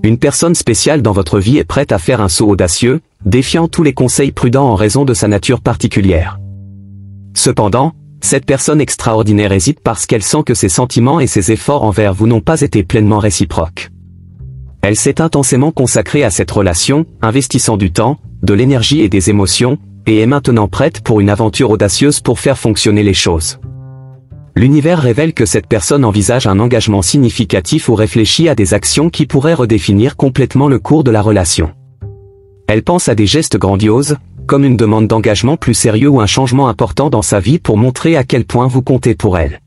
Une personne spéciale dans votre vie est prête à faire un saut audacieux, défiant tous les conseils prudents en raison de sa nature particulière. Cependant, cette personne extraordinaire hésite parce qu'elle sent que ses sentiments et ses efforts envers vous n'ont pas été pleinement réciproques. Elle s'est intensément consacrée à cette relation, investissant du temps, de l'énergie et des émotions, et est maintenant prête pour une aventure audacieuse pour faire fonctionner les choses. L'univers révèle que cette personne envisage un engagement significatif ou réfléchit à des actions qui pourraient redéfinir complètement le cours de la relation. Elle pense à des gestes grandioses, comme une demande d'engagement plus sérieux ou un changement important dans sa vie pour montrer à quel point vous comptez pour elle.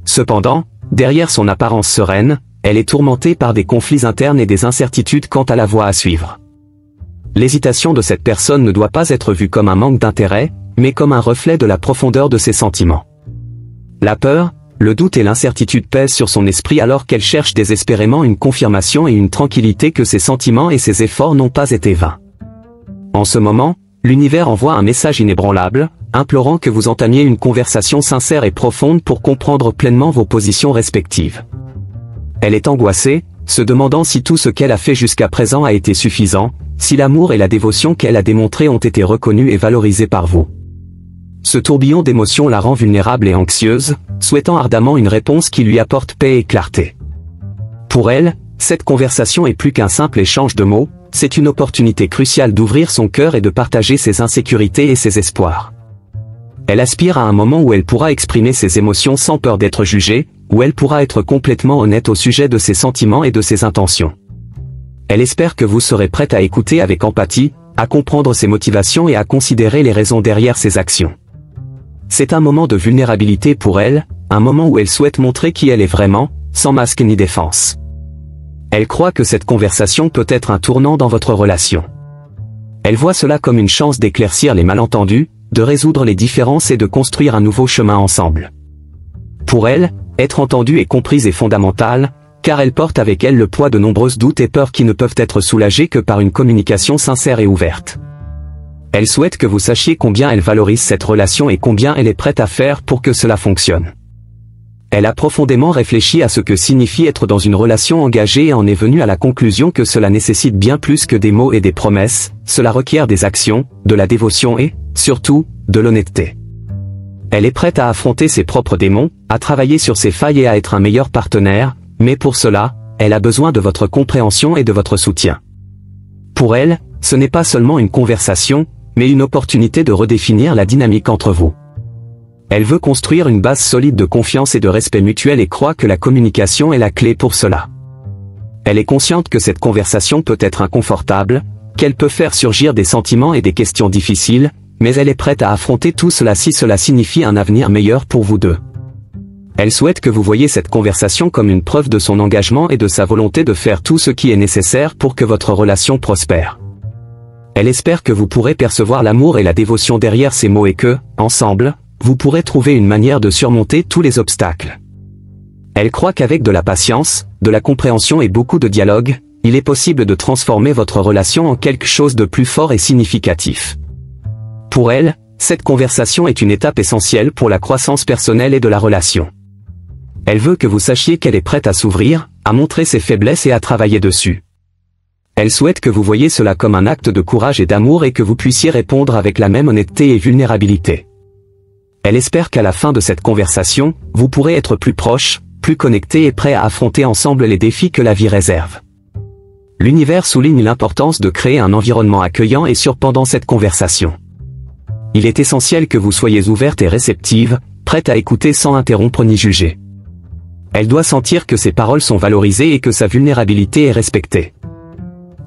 Cependant, derrière son apparence sereine, elle est tourmentée par des conflits internes et des incertitudes quant à la voie à suivre. L'hésitation de cette personne ne doit pas être vue comme un manque d'intérêt, mais comme un reflet de la profondeur de ses sentiments. La peur, le doute et l'incertitude pèsent sur son esprit alors qu'elle cherche désespérément une confirmation et une tranquillité que ses sentiments et ses efforts n'ont pas été vains. En ce moment, l'univers envoie un message inébranlable, implorant que vous entamiez une conversation sincère et profonde pour comprendre pleinement vos positions respectives. Elle est angoissée, se demandant si tout ce qu'elle a fait jusqu'à présent a été suffisant, si l'amour et la dévotion qu'elle a démontrés ont été reconnus et valorisés par vous. Ce tourbillon d'émotions la rend vulnérable et anxieuse, souhaitant ardemment une réponse qui lui apporte paix et clarté. Pour elle, cette conversation est plus qu'un simple échange de mots, c'est une opportunité cruciale d'ouvrir son cœur et de partager ses insécurités et ses espoirs. Elle aspire à un moment où elle pourra exprimer ses émotions sans peur d'être jugée, où elle pourra être complètement honnête au sujet de ses sentiments et de ses intentions. Elle espère que vous serez prête à écouter avec empathie, à comprendre ses motivations et à considérer les raisons derrière ses actions. C'est un moment de vulnérabilité pour elle, un moment où elle souhaite montrer qui elle est vraiment, sans masque ni défense. Elle croit que cette conversation peut être un tournant dans votre relation. Elle voit cela comme une chance d'éclaircir les malentendus, de résoudre les différences et de construire un nouveau chemin ensemble. Pour elle, être entendue et comprise est fondamental, car elle porte avec elle le poids de nombreux doutes et peurs qui ne peuvent être soulagés que par une communication sincère et ouverte. Elle souhaite que vous sachiez combien elle valorise cette relation et combien elle est prête à faire pour que cela fonctionne. Elle a profondément réfléchi à ce que signifie être dans une relation engagée et en est venue à la conclusion que cela nécessite bien plus que des mots et des promesses, cela requiert des actions, de la dévotion et, surtout, de l'honnêteté. Elle est prête à affronter ses propres démons, à travailler sur ses failles et à être un meilleur partenaire, mais pour cela, elle a besoin de votre compréhension et de votre soutien. Pour elle, ce n'est pas seulement une conversation, mais une opportunité de redéfinir la dynamique entre vous. Elle veut construire une base solide de confiance et de respect mutuel et croit que la communication est la clé pour cela. Elle est consciente que cette conversation peut être inconfortable, qu'elle peut faire surgir des sentiments et des questions difficiles, mais elle est prête à affronter tout cela si cela signifie un avenir meilleur pour vous deux. Elle souhaite que vous voyiez cette conversation comme une preuve de son engagement et de sa volonté de faire tout ce qui est nécessaire pour que votre relation prospère. Elle espère que vous pourrez percevoir l'amour et la dévotion derrière ces mots et que, ensemble, vous pourrez trouver une manière de surmonter tous les obstacles. Elle croit qu'avec de la patience, de la compréhension et beaucoup de dialogue, il est possible de transformer votre relation en quelque chose de plus fort et significatif. Pour elle, cette conversation est une étape essentielle pour la croissance personnelle et de la relation. Elle veut que vous sachiez qu'elle est prête à s'ouvrir, à montrer ses faiblesses et à travailler dessus. Elle souhaite que vous voyiez cela comme un acte de courage et d'amour et que vous puissiez répondre avec la même honnêteté et vulnérabilité. Elle espère qu'à la fin de cette conversation, vous pourrez être plus proches, plus connectés et prêts à affronter ensemble les défis que la vie réserve. L'univers souligne l'importance de créer un environnement accueillant et sûr pendant cette conversation. Il est essentiel que vous soyez ouverte et réceptive, prête à écouter sans interrompre ni juger. Elle doit sentir que ses paroles sont valorisées et que sa vulnérabilité est respectée.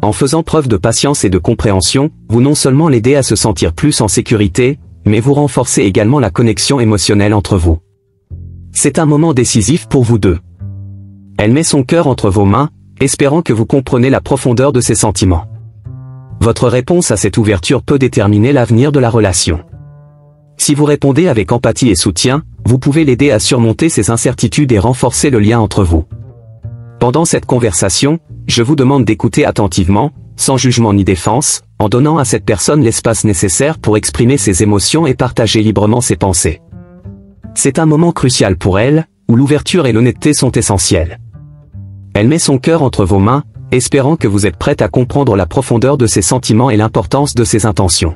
En faisant preuve de patience et de compréhension, vous non seulement l'aidez à se sentir plus en sécurité, mais vous renforcez également la connexion émotionnelle entre vous. C'est un moment décisif pour vous deux. Elle met son cœur entre vos mains, espérant que vous compreniez la profondeur de ses sentiments. Votre réponse à cette ouverture peut déterminer l'avenir de la relation. Si vous répondez avec empathie et soutien, vous pouvez l'aider à surmonter ses incertitudes et renforcer le lien entre vous. Pendant cette conversation, je vous demande d'écouter attentivement, sans jugement ni défense, en donnant à cette personne l'espace nécessaire pour exprimer ses émotions et partager librement ses pensées. C'est un moment crucial pour elle, où l'ouverture et l'honnêteté sont essentielles. Elle met son cœur entre vos mains, espérant que vous êtes prête à comprendre la profondeur de ses sentiments et l'importance de ses intentions.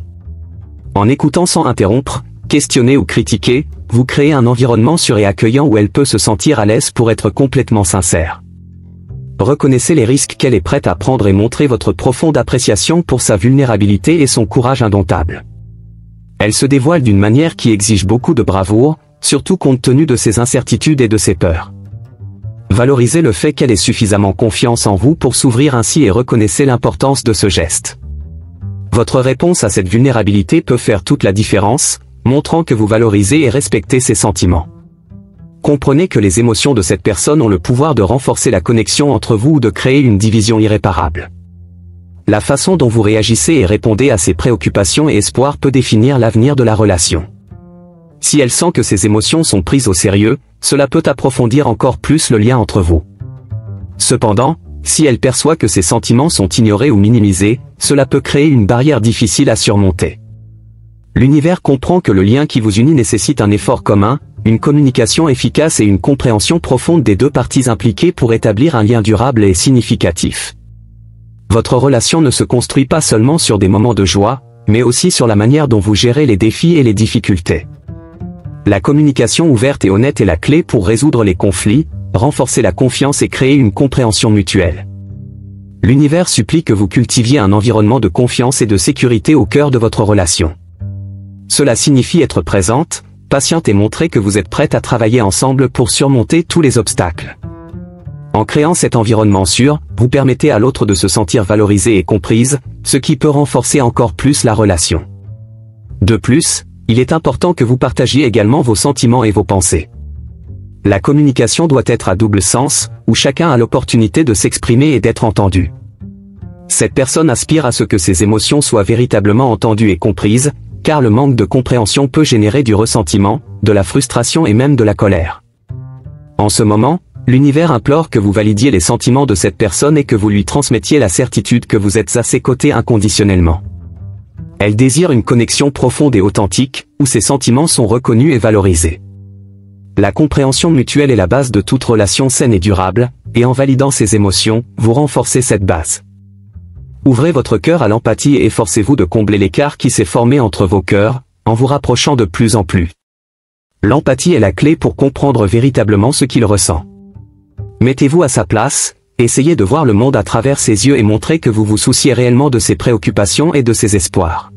En écoutant sans interrompre, questionner ou critiquer, vous créez un environnement sûr et accueillant où elle peut se sentir à l'aise pour être complètement sincère. Reconnaissez les risques qu'elle est prête à prendre et montrez votre profonde appréciation pour sa vulnérabilité et son courage indomptable. Elle se dévoile d'une manière qui exige beaucoup de bravoure, surtout compte tenu de ses incertitudes et de ses peurs. Valorisez le fait qu'elle ait suffisamment confiance en vous pour s'ouvrir ainsi et reconnaissez l'importance de ce geste. Votre réponse à cette vulnérabilité peut faire toute la différence, montrant que vous valorisez et respectez ses sentiments. Comprenez que les émotions de cette personne ont le pouvoir de renforcer la connexion entre vous ou de créer une division irréparable. La façon dont vous réagissez et répondez à ses préoccupations et espoirs peut définir l'avenir de la relation. Si elle sent que ses émotions sont prises au sérieux, cela peut approfondir encore plus le lien entre vous. Cependant, si elle perçoit que ses sentiments sont ignorés ou minimisés, cela peut créer une barrière difficile à surmonter. L'univers comprend que le lien qui vous unit nécessite un effort commun, une communication efficace et une compréhension profonde des deux parties impliquées pour établir un lien durable et significatif. Votre relation ne se construit pas seulement sur des moments de joie, mais aussi sur la manière dont vous gérez les défis et les difficultés. La communication ouverte et honnête est la clé pour résoudre les conflits, renforcer la confiance et créer une compréhension mutuelle. L'univers supplie que vous cultiviez un environnement de confiance et de sécurité au cœur de votre relation. Cela signifie être présente, patiente et montrer que vous êtes prête à travailler ensemble pour surmonter tous les obstacles. En créant cet environnement sûr, vous permettez à l'autre de se sentir valorisée et comprise, ce qui peut renforcer encore plus la relation. De plus, il est important que vous partagiez également vos sentiments et vos pensées. La communication doit être à double sens, où chacun a l'opportunité de s'exprimer et d'être entendu. Cette personne aspire à ce que ses émotions soient véritablement entendues et comprises, car le manque de compréhension peut générer du ressentiment, de la frustration et même de la colère. En ce moment, l'univers implore que vous validiez les sentiments de cette personne et que vous lui transmettiez la certitude que vous êtes à ses côtés inconditionnellement. Elle désire une connexion profonde et authentique, où ses sentiments sont reconnus et valorisés. La compréhension mutuelle est la base de toute relation saine et durable, et en validant ses émotions, vous renforcez cette base. Ouvrez votre cœur à l'empathie et efforcez-vous de combler l'écart qui s'est formé entre vos cœurs, en vous rapprochant de plus en plus. L'empathie est la clé pour comprendre véritablement ce qu'il ressent. Mettez-vous à sa place, essayez de voir le monde à travers ses yeux et montrez que vous vous souciez réellement de ses préoccupations et de ses espoirs.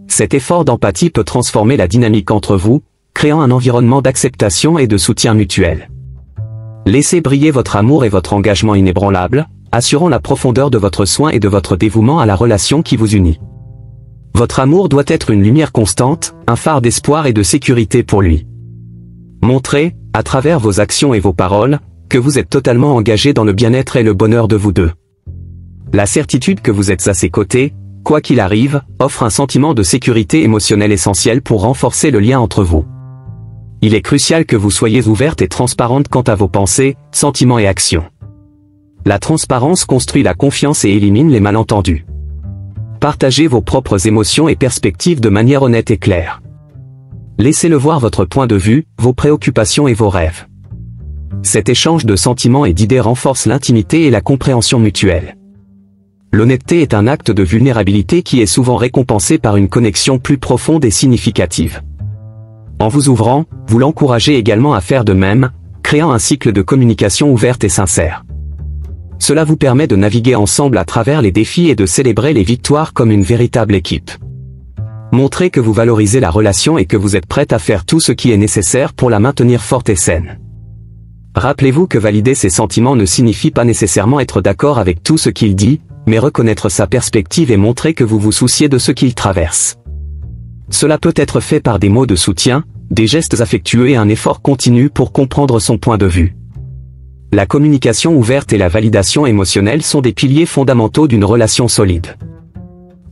Cet effort d'empathie peut transformer la dynamique entre vous, créant un environnement d'acceptation et de soutien mutuel. Laissez briller votre amour et votre engagement inébranlable, assurant la profondeur de votre soin et de votre dévouement à la relation qui vous unit. Votre amour doit être une lumière constante, un phare d'espoir et de sécurité pour lui. Montrez, à travers vos actions et vos paroles, que vous êtes totalement engagé dans le bien-être et le bonheur de vous deux. La certitude que vous êtes à ses côtés, quoi qu'il arrive, offre un sentiment de sécurité émotionnelle essentiel pour renforcer le lien entre vous. Il est crucial que vous soyez ouverte et transparente quant à vos pensées, sentiments et actions. La transparence construit la confiance et élimine les malentendus. Partagez vos propres émotions et perspectives de manière honnête et claire. Laissez-le voir votre point de vue, vos préoccupations et vos rêves. Cet échange de sentiments et d'idées renforce l'intimité et la compréhension mutuelle. L'honnêteté est un acte de vulnérabilité qui est souvent récompensé par une connexion plus profonde et significative. En vous ouvrant, vous l'encouragez également à faire de même, créant un cycle de communication ouverte et sincère. Cela vous permet de naviguer ensemble à travers les défis et de célébrer les victoires comme une véritable équipe. Montrez que vous valorisez la relation et que vous êtes prête à faire tout ce qui est nécessaire pour la maintenir forte et saine. Rappelez-vous que valider ses sentiments ne signifie pas nécessairement être d'accord avec tout ce qu'il dit, mais reconnaître sa perspective et montrer que vous vous souciez de ce qu'il traverse. Cela peut être fait par des mots de soutien, des gestes affectueux et un effort continu pour comprendre son point de vue. La communication ouverte et la validation émotionnelle sont des piliers fondamentaux d'une relation solide.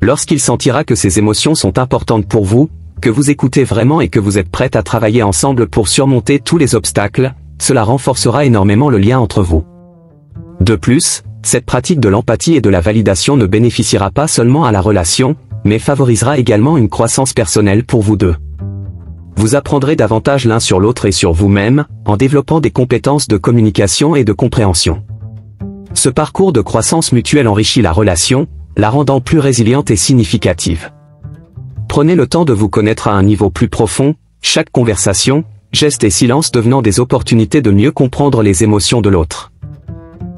Lorsqu'il sentira que ses émotions sont importantes pour vous, que vous écoutez vraiment et que vous êtes prête à travailler ensemble pour surmonter tous les obstacles, cela renforcera énormément le lien entre vous. De plus, cette pratique de l'empathie et de la validation ne bénéficiera pas seulement à la relation, mais favorisera également une croissance personnelle pour vous deux. Vous apprendrez davantage l'un sur l'autre et sur vous-même, en développant des compétences de communication et de compréhension. Ce parcours de croissance mutuelle enrichit la relation, la rendant plus résiliente et significative. Prenez le temps de vous connaître à un niveau plus profond, chaque conversation, geste et silence devenant des opportunités de mieux comprendre les émotions de l'autre.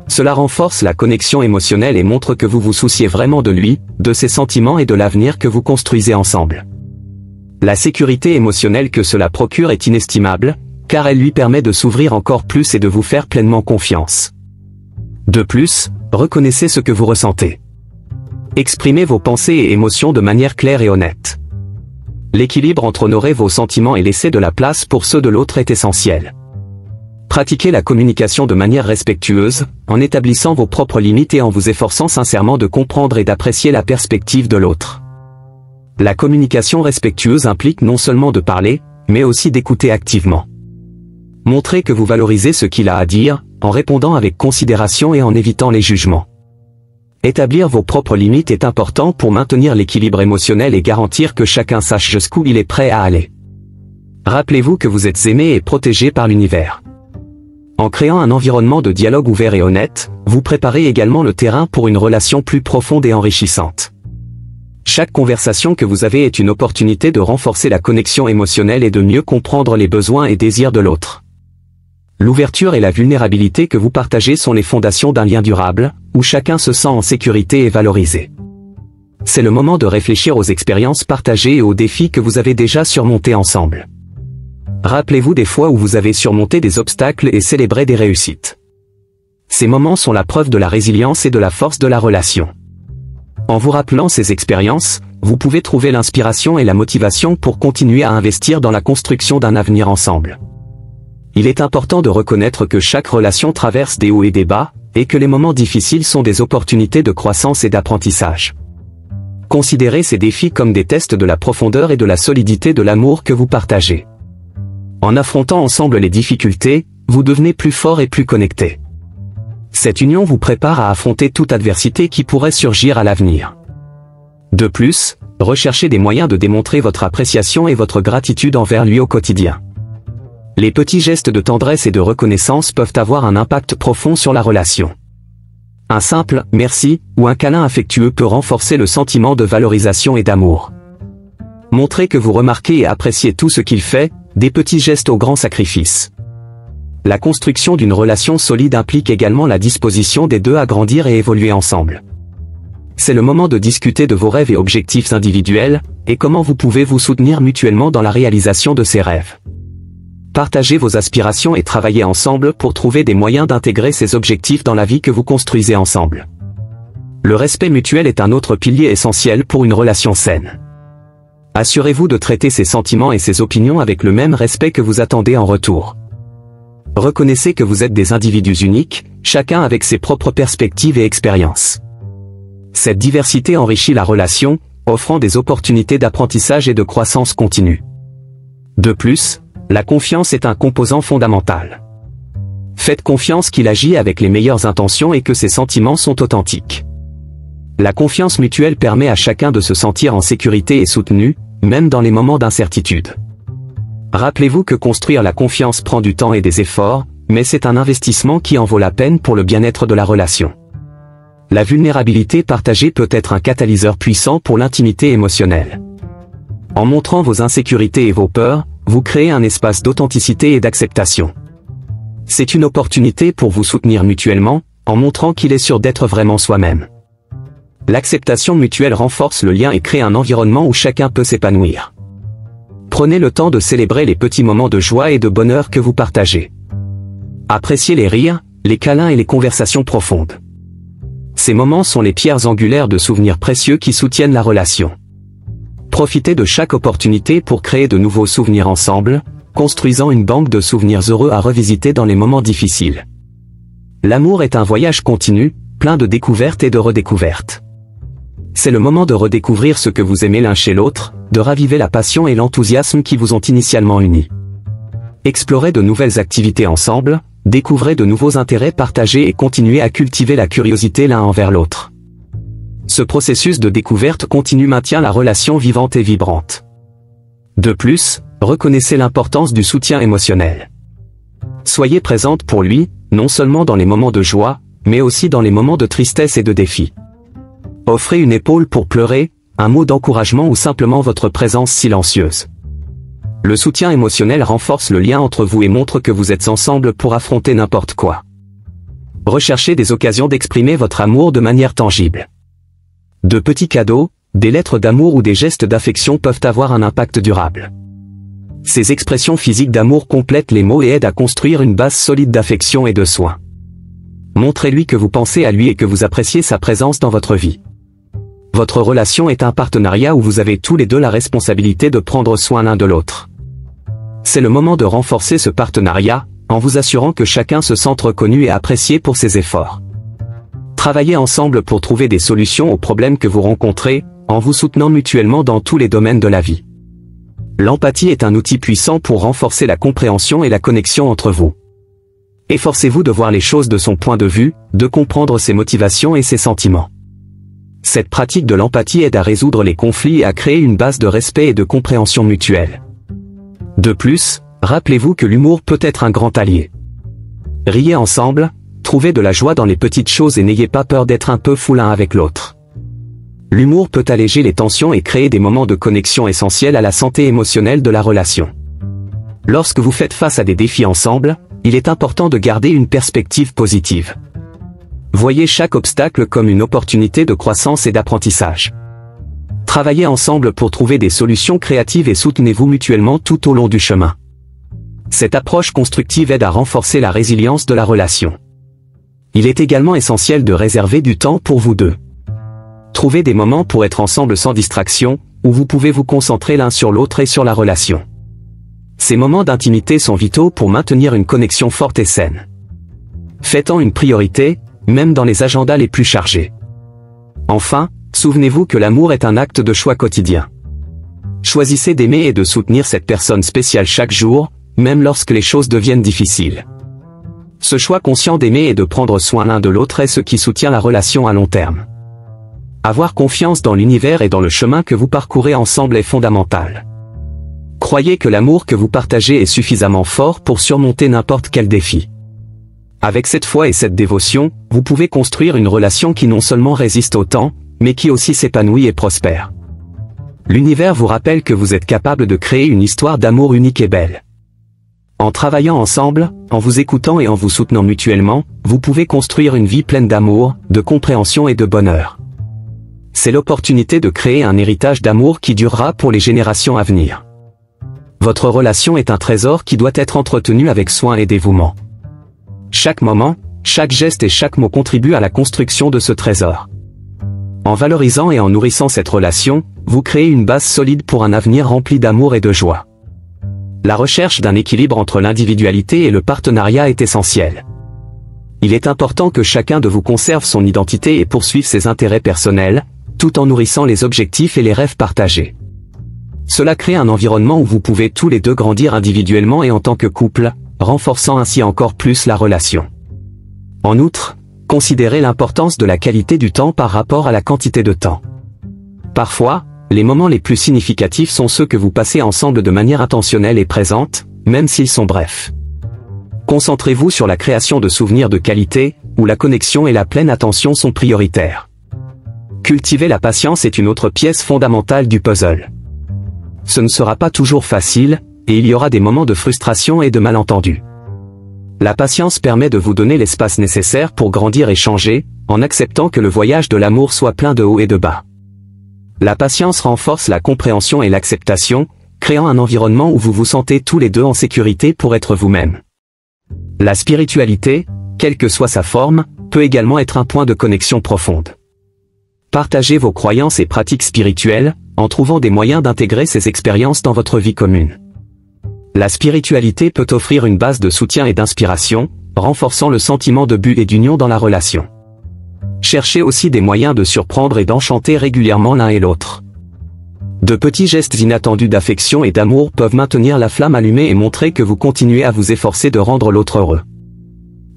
Cela renforce la connexion émotionnelle et montre que vous vous souciez vraiment de lui, de ses sentiments et de l'avenir que vous construisez ensemble. La sécurité émotionnelle que cela procure est inestimable, car elle lui permet de s'ouvrir encore plus et de vous faire pleinement confiance. De plus, reconnaissez ce que vous ressentez. Exprimez vos pensées et émotions de manière claire et honnête. L'équilibre entre honorer vos sentiments et laisser de la place pour ceux de l'autre est essentiel. Pratiquez la communication de manière respectueuse, en établissant vos propres limites et en vous efforçant sincèrement de comprendre et d'apprécier la perspective de l'autre. La communication respectueuse implique non seulement de parler, mais aussi d'écouter activement. Montrez que vous valorisez ce qu'il a à dire, en répondant avec considération et en évitant les jugements. Établir vos propres limites est important pour maintenir l'équilibre émotionnel et garantir que chacun sache jusqu'où il est prêt à aller. Rappelez-vous que vous êtes aimé et protégé par l'univers. En créant un environnement de dialogue ouvert et honnête, vous préparez également le terrain pour une relation plus profonde et enrichissante. Chaque conversation que vous avez est une opportunité de renforcer la connexion émotionnelle et de mieux comprendre les besoins et désirs de l'autre. L'ouverture et la vulnérabilité que vous partagez sont les fondations d'un lien durable, où chacun se sent en sécurité et valorisé. C'est le moment de réfléchir aux expériences partagées et aux défis que vous avez déjà surmontés ensemble. Rappelez-vous des fois où vous avez surmonté des obstacles et célébré des réussites. Ces moments sont la preuve de la résilience et de la force de la relation. En vous rappelant ces expériences, vous pouvez trouver l'inspiration et la motivation pour continuer à investir dans la construction d'un avenir ensemble. Il est important de reconnaître que chaque relation traverse des hauts et des bas, et que les moments difficiles sont des opportunités de croissance et d'apprentissage. Considérez ces défis comme des tests de la profondeur et de la solidité de l'amour que vous partagez. En affrontant ensemble les difficultés, vous devenez plus fort et plus connectés. Cette union vous prépare à affronter toute adversité qui pourrait surgir à l'avenir. De plus, recherchez des moyens de démontrer votre appréciation et votre gratitude envers lui au quotidien. Les petits gestes de tendresse et de reconnaissance peuvent avoir un impact profond sur la relation. Un simple « merci » ou un câlin affectueux peut renforcer le sentiment de valorisation et d'amour. Montrez que vous remarquez et appréciez tout ce qu'il fait, des petits gestes aux grands sacrifices. La construction d'une relation solide implique également la disposition des deux à grandir et évoluer ensemble. C'est le moment de discuter de vos rêves et objectifs individuels, et comment vous pouvez vous soutenir mutuellement dans la réalisation de ces rêves. Partagez vos aspirations et travaillez ensemble pour trouver des moyens d'intégrer ces objectifs dans la vie que vous construisez ensemble. Le respect mutuel est un autre pilier essentiel pour une relation saine. Assurez-vous de traiter ses sentiments et ses opinions avec le même respect que vous attendez en retour. Reconnaissez que vous êtes des individus uniques, chacun avec ses propres perspectives et expériences. Cette diversité enrichit la relation, offrant des opportunités d'apprentissage et de croissance continue. De plus, la confiance est un composant fondamental. Faites confiance qu'il agit avec les meilleures intentions et que ses sentiments sont authentiques. La confiance mutuelle permet à chacun de se sentir en sécurité et soutenu, même dans les moments d'incertitude. Rappelez-vous que construire la confiance prend du temps et des efforts, mais c'est un investissement qui en vaut la peine pour le bien-être de la relation. La vulnérabilité partagée peut être un catalyseur puissant pour l'intimité émotionnelle. En montrant vos insécurités et vos peurs, vous créez un espace d'authenticité et d'acceptation. C'est une opportunité pour vous soutenir mutuellement, en montrant qu'il est sûr d'être vraiment soi-même. L'acceptation mutuelle renforce le lien et crée un environnement où chacun peut s'épanouir. Prenez le temps de célébrer les petits moments de joie et de bonheur que vous partagez. Appréciez les rires, les câlins et les conversations profondes. Ces moments sont les pierres angulaires de souvenirs précieux qui soutiennent la relation. Profitez de chaque opportunité pour créer de nouveaux souvenirs ensemble, construisant une banque de souvenirs heureux à revisiter dans les moments difficiles. L'amour est un voyage continu, plein de découvertes et de redécouvertes. C'est le moment de redécouvrir ce que vous aimez l'un chez l'autre, de raviver la passion et l'enthousiasme qui vous ont initialement unis. Explorez de nouvelles activités ensemble, découvrez de nouveaux intérêts partagés et continuez à cultiver la curiosité l'un envers l'autre. Ce processus de découverte continue maintient la relation vivante et vibrante. De plus, reconnaissez l'importance du soutien émotionnel. Soyez présente pour lui, non seulement dans les moments de joie, mais aussi dans les moments de tristesse et de défi. Offrez une épaule pour pleurer, un mot d'encouragement ou simplement votre présence silencieuse. Le soutien émotionnel renforce le lien entre vous et montre que vous êtes ensemble pour affronter n'importe quoi. Recherchez des occasions d'exprimer votre amour de manière tangible. De petits cadeaux, des lettres d'amour ou des gestes d'affection peuvent avoir un impact durable. Ces expressions physiques d'amour complètent les mots et aident à construire une base solide d'affection et de soins. Montrez-lui que vous pensez à lui et que vous appréciez sa présence dans votre vie. Votre relation est un partenariat où vous avez tous les deux la responsabilité de prendre soin l'un de l'autre. C'est le moment de renforcer ce partenariat, en vous assurant que chacun se sente reconnu et apprécié pour ses efforts. Travaillez ensemble pour trouver des solutions aux problèmes que vous rencontrez, en vous soutenant mutuellement dans tous les domaines de la vie. L'empathie est un outil puissant pour renforcer la compréhension et la connexion entre vous. Efforcez-vous de voir les choses de son point de vue, de comprendre ses motivations et ses sentiments. Cette pratique de l'empathie aide à résoudre les conflits et à créer une base de respect et de compréhension mutuelle. De plus, rappelez-vous que l'humour peut être un grand allié. Riez ensemble, trouvez de la joie dans les petites choses et n'ayez pas peur d'être un peu fou l'un avec l'autre. L'humour peut alléger les tensions et créer des moments de connexion essentiels à la santé émotionnelle de la relation. Lorsque vous faites face à des défis ensemble, il est important de garder une perspective positive. Voyez chaque obstacle comme une opportunité de croissance et d'apprentissage. Travaillez ensemble pour trouver des solutions créatives et soutenez-vous mutuellement tout au long du chemin. Cette approche constructive aide à renforcer la résilience de la relation. Il est également essentiel de réserver du temps pour vous deux. Trouvez des moments pour être ensemble sans distraction, où vous pouvez vous concentrer l'un sur l'autre et sur la relation. Ces moments d'intimité sont vitaux pour maintenir une connexion forte et saine. Faites-en une priorité, même dans les agendas les plus chargés. Enfin, souvenez-vous que l'amour est un acte de choix quotidien. Choisissez d'aimer et de soutenir cette personne spéciale chaque jour, même lorsque les choses deviennent difficiles. Ce choix conscient d'aimer et de prendre soin l'un de l'autre est ce qui soutient la relation à long terme. Avoir confiance dans l'univers et dans le chemin que vous parcourez ensemble est fondamental. Croyez que l'amour que vous partagez est suffisamment fort pour surmonter n'importe quel défi. Avec cette foi et cette dévotion, vous pouvez construire une relation qui non seulement résiste au temps, mais qui aussi s'épanouit et prospère. L'univers vous rappelle que vous êtes capable de créer une histoire d'amour unique et belle. En travaillant ensemble, en vous écoutant et en vous soutenant mutuellement, vous pouvez construire une vie pleine d'amour, de compréhension et de bonheur. C'est l'opportunité de créer un héritage d'amour qui durera pour les générations à venir. Votre relation est un trésor qui doit être entretenu avec soin et dévouement. Chaque moment, chaque geste et chaque mot contribuent à la construction de ce trésor. En valorisant et en nourrissant cette relation, vous créez une base solide pour un avenir rempli d'amour et de joie. La recherche d'un équilibre entre l'individualité et le partenariat est essentielle. Il est important que chacun de vous conserve son identité et poursuive ses intérêts personnels, tout en nourrissant les objectifs et les rêves partagés. Cela crée un environnement où vous pouvez tous les deux grandir individuellement et en tant que couple, renforçant ainsi encore plus la relation. En outre, considérez l'importance de la qualité du temps par rapport à la quantité de temps. Parfois, les moments les plus significatifs sont ceux que vous passez ensemble de manière intentionnelle et présente, même s'ils sont brefs. Concentrez-vous sur la création de souvenirs de qualité, où la connexion et la pleine attention sont prioritaires. Cultiver la patience est une autre pièce fondamentale du puzzle. Ce ne sera pas toujours facile, et il y aura des moments de frustration et de malentendus. La patience permet de vous donner l'espace nécessaire pour grandir et changer, en acceptant que le voyage de l'amour soit plein de hauts et de bas. La patience renforce la compréhension et l'acceptation, créant un environnement où vous vous sentez tous les deux en sécurité pour être vous-même. La spiritualité, quelle que soit sa forme, peut également être un point de connexion profonde. Partagez vos croyances et pratiques spirituelles, en trouvant des moyens d'intégrer ces expériences dans votre vie commune. La spiritualité peut offrir une base de soutien et d'inspiration, renforçant le sentiment de but et d'union dans la relation. Cherchez aussi des moyens de surprendre et d'enchanter régulièrement l'un et l'autre. De petits gestes inattendus d'affection et d'amour peuvent maintenir la flamme allumée et montrer que vous continuez à vous efforcer de rendre l'autre heureux.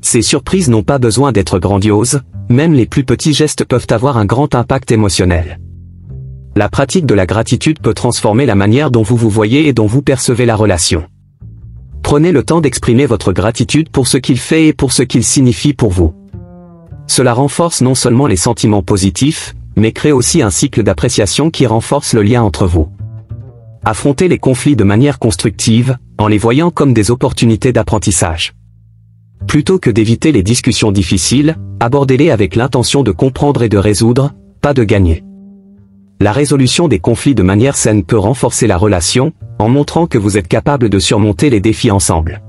Ces surprises n'ont pas besoin d'être grandioses, même les plus petits gestes peuvent avoir un grand impact émotionnel. La pratique de la gratitude peut transformer la manière dont vous vous voyez et dont vous percevez la relation. Prenez le temps d'exprimer votre gratitude pour ce qu'il fait et pour ce qu'il signifie pour vous. Cela renforce non seulement les sentiments positifs, mais crée aussi un cycle d'appréciation qui renforce le lien entre vous. Affrontez les conflits de manière constructive, en les voyant comme des opportunités d'apprentissage. Plutôt que d'éviter les discussions difficiles, abordez-les avec l'intention de comprendre et de résoudre, pas de gagner. La résolution des conflits de manière saine peut renforcer la relation, en montrant que vous êtes capable de surmonter les défis ensemble.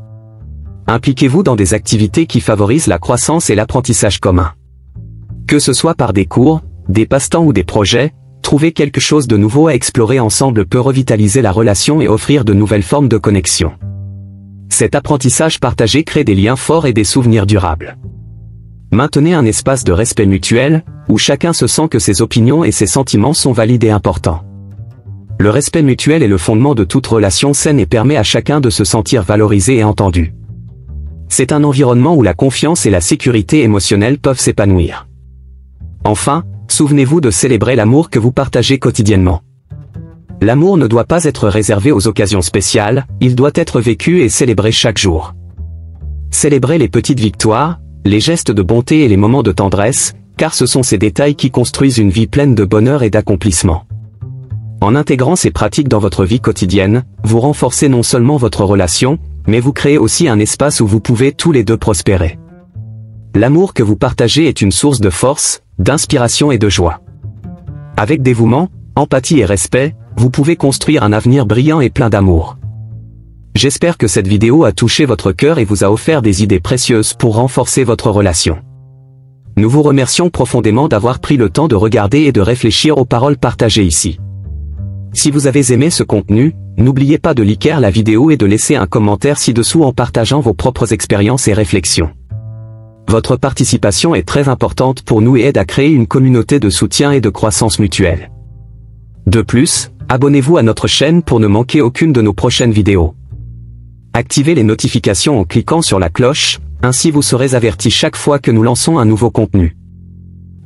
Impliquez-vous dans des activités qui favorisent la croissance et l'apprentissage commun. Que ce soit par des cours, des passe-temps ou des projets, trouver quelque chose de nouveau à explorer ensemble peut revitaliser la relation et offrir de nouvelles formes de connexion. Cet apprentissage partagé crée des liens forts et des souvenirs durables. Maintenez un espace de respect mutuel, où chacun se sent que ses opinions et ses sentiments sont valides et importants. Le respect mutuel est le fondement de toute relation saine et permet à chacun de se sentir valorisé et entendu. C'est un environnement où la confiance et la sécurité émotionnelle peuvent s'épanouir. Enfin, souvenez-vous de célébrer l'amour que vous partagez quotidiennement. L'amour ne doit pas être réservé aux occasions spéciales, il doit être vécu et célébré chaque jour. Célébrez les petites victoires, les gestes de bonté et les moments de tendresse, car ce sont ces détails qui construisent une vie pleine de bonheur et d'accomplissement. En intégrant ces pratiques dans votre vie quotidienne, vous renforcez non seulement votre relation, mais vous créez aussi un espace où vous pouvez tous les deux prospérer. L'amour que vous partagez est une source de force, d'inspiration et de joie. Avec dévouement, empathie et respect, vous pouvez construire un avenir brillant et plein d'amour. J'espère que cette vidéo a touché votre cœur et vous a offert des idées précieuses pour renforcer votre relation. Nous vous remercions profondément d'avoir pris le temps de regarder et de réfléchir aux paroles partagées ici. Si vous avez aimé ce contenu, n'oubliez pas de liker la vidéo et de laisser un commentaire ci-dessous en partageant vos propres expériences et réflexions. Votre participation est très importante pour nous et aide à créer une communauté de soutien et de croissance mutuelle. De plus, abonnez-vous à notre chaîne pour ne manquer aucune de nos prochaines vidéos. Activez les notifications en cliquant sur la cloche, ainsi vous serez averti chaque fois que nous lançons un nouveau contenu.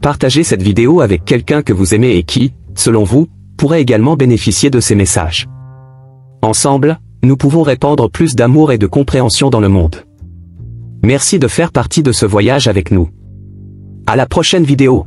Partagez cette vidéo avec quelqu'un que vous aimez et qui, selon vous, pourrait également bénéficier de ces messages. Ensemble, nous pouvons répandre plus d'amour et de compréhension dans le monde. Merci de faire partie de ce voyage avec nous. À la prochaine vidéo.